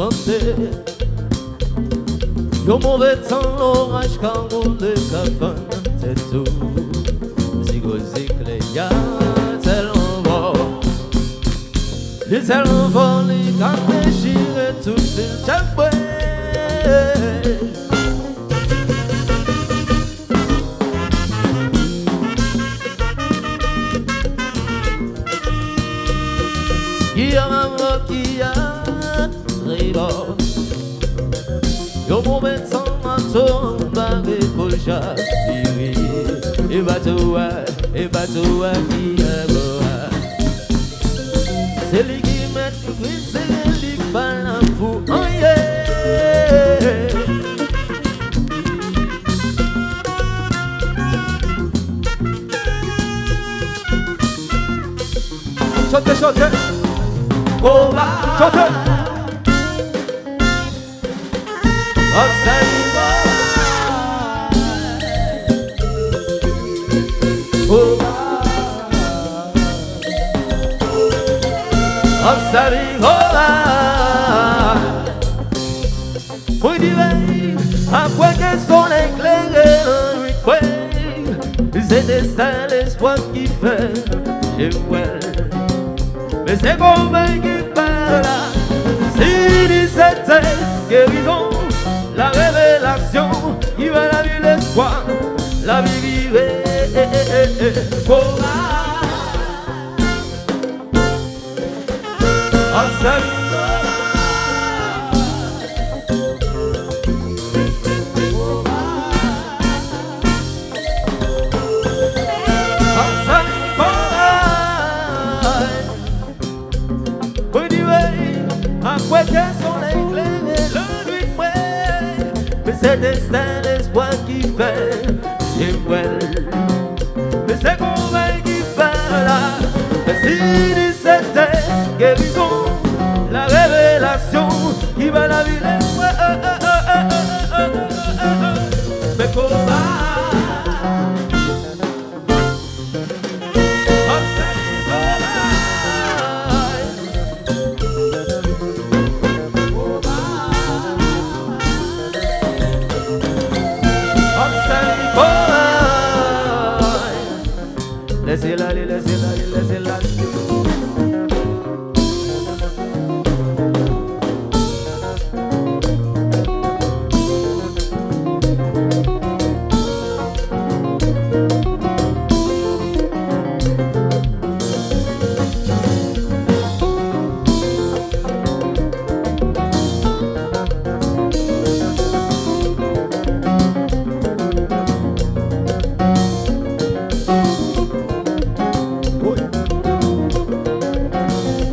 chanter. Yo mauvais temps, l'orage, quand on le cafane, c'est tout. Zigozik, les gars, tellement bon. Les tellement bon, les gars, déchirent tout le chapouet. Qui a maman qui a rival. Yo mauvais temps, maton, barré, colcha, et bateau, qui est beau. C'est lui qui met le prix, c'est lui qui parle pour un chantez, chantez. Oh, chantez. Oh, salut. Oh, salut. Oh, oui, après que son éclairé, c'est ça l'espoir qui fait, j'ai ouais. Mais c'est Kobay qui parle, si c'était guérison, la révélation, qui va la vie, l'espoir, la vie vivée. Oh, salut. Après que son éclairé le nuit mais c'est destin l'espoir qui fait et mais c'est Kobay qui parle, mais si c'était guérison, la révélation qui va la vie l'espoir, mais Kobay. Laissez-la aller, laissez-la aller, laissez-la aller.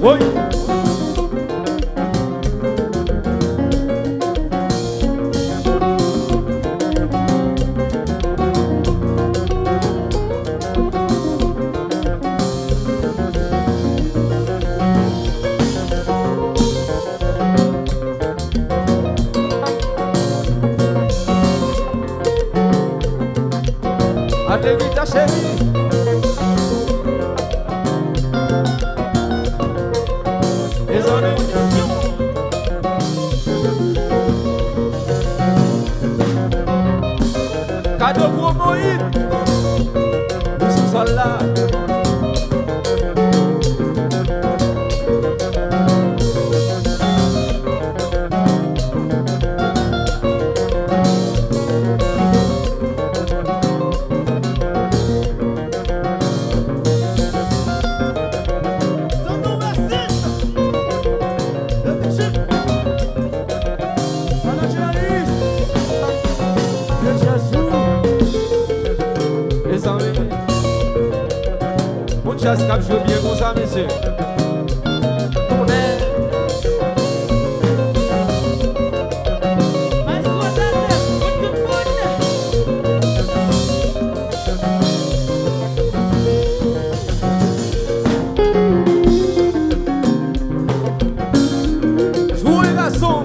Oui. Allez vite, ta chérie. Cadeau pour Moïse, nous sommes là. Just comme je veux bien comme ça, messieurs. Jouez les garçons.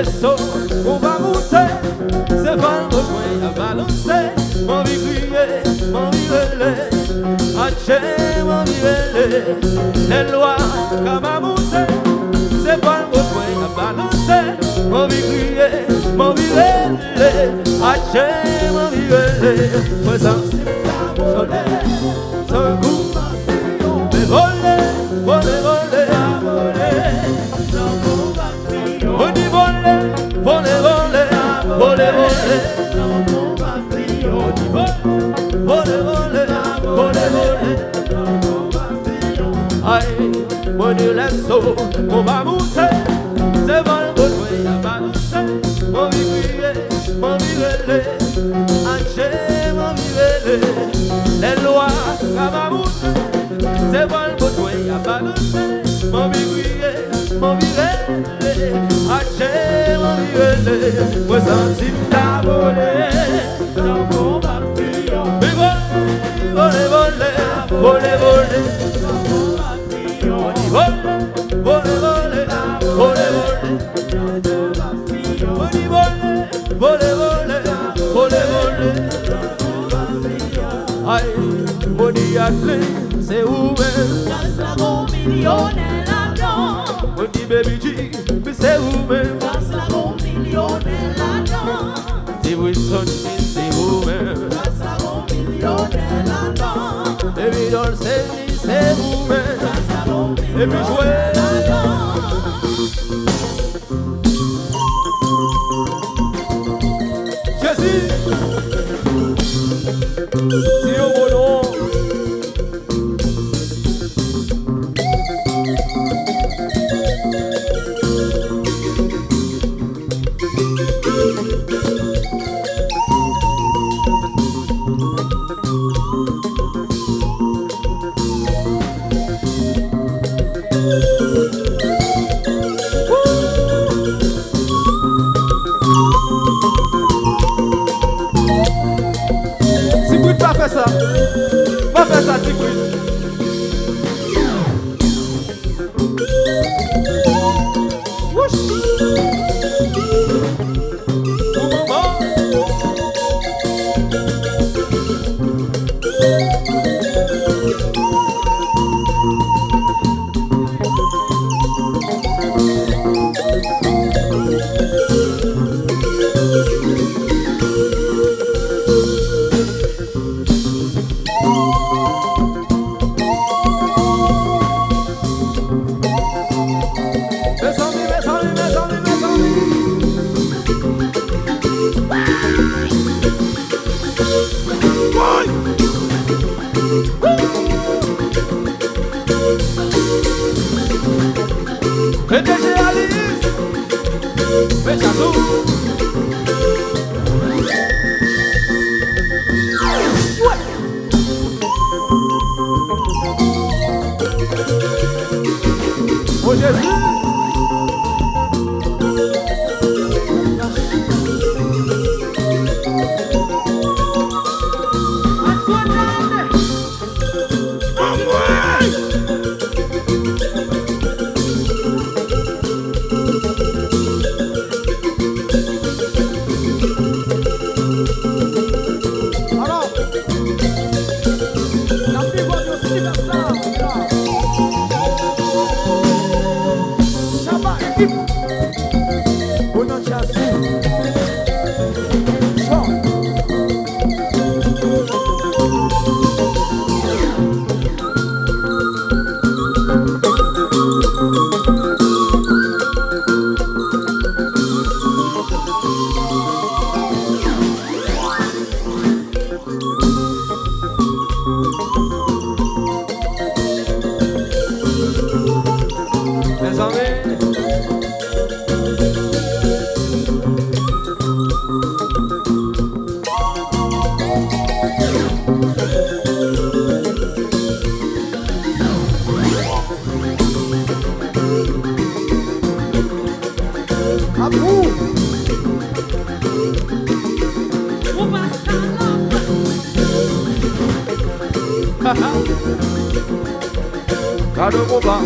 sauts, on va monter. C'est pas le besoin à balancer. Mon vie crier, mon vie relais. Haché, mon vie relais. Les lois, comme à monter. C'est pas le besoin à balancer. Mon vie crier, mon vie relais. Haché, mon vie relais. Présent, soleil, sans goût. Mais voler, voler, voler, voler. On dit voler, voler, voler, voler, voler. On dit voler, voler, voler, voler. Aïe, on dit les sauts, on va monter. C'est bon, bon, oui, à balancer. Mon vie crier, mon vie relais. Haché, mon vie relais. Les lois, à ma monter. C'est bon, bon, oui, à balancer. Mon vie crier, mon vie relais. Haché, mon vie relais. Moi, senti ta volée. Dans mon papillon. Mais voler, voler, voler, voler. On dit voler, voler, voler, voler, voler. On dit voler, voler, voler, voler, voler. Aïe, on dit athlé, c'est où-même. Dans la gros millionnaire là-dedans. On dit baby G, mais c'est où-même. Dans la gros millionnaire là-dedans. C'est Wilson, c'est où-même. Dans la gros millionnaire là-dedans. Baby doll, c'est vous-même. Dans la gros Et puis jouer. Jésus, si au bon nom. Pas faire ça, Tigrid. Wouch. Oh maman. PDG Alice, Béchazou. Oh Jésus. Pas de combat.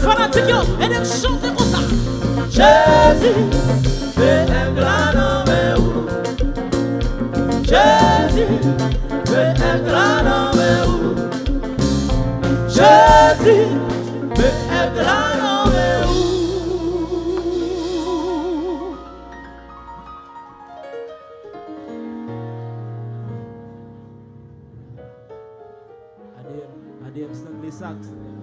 Fanatique yo, et dem chante comme ça. Jésus, fais un grand homme. Jésus, fais un grand homme. Jésus, fais un grand homme. Adem, stand the sax.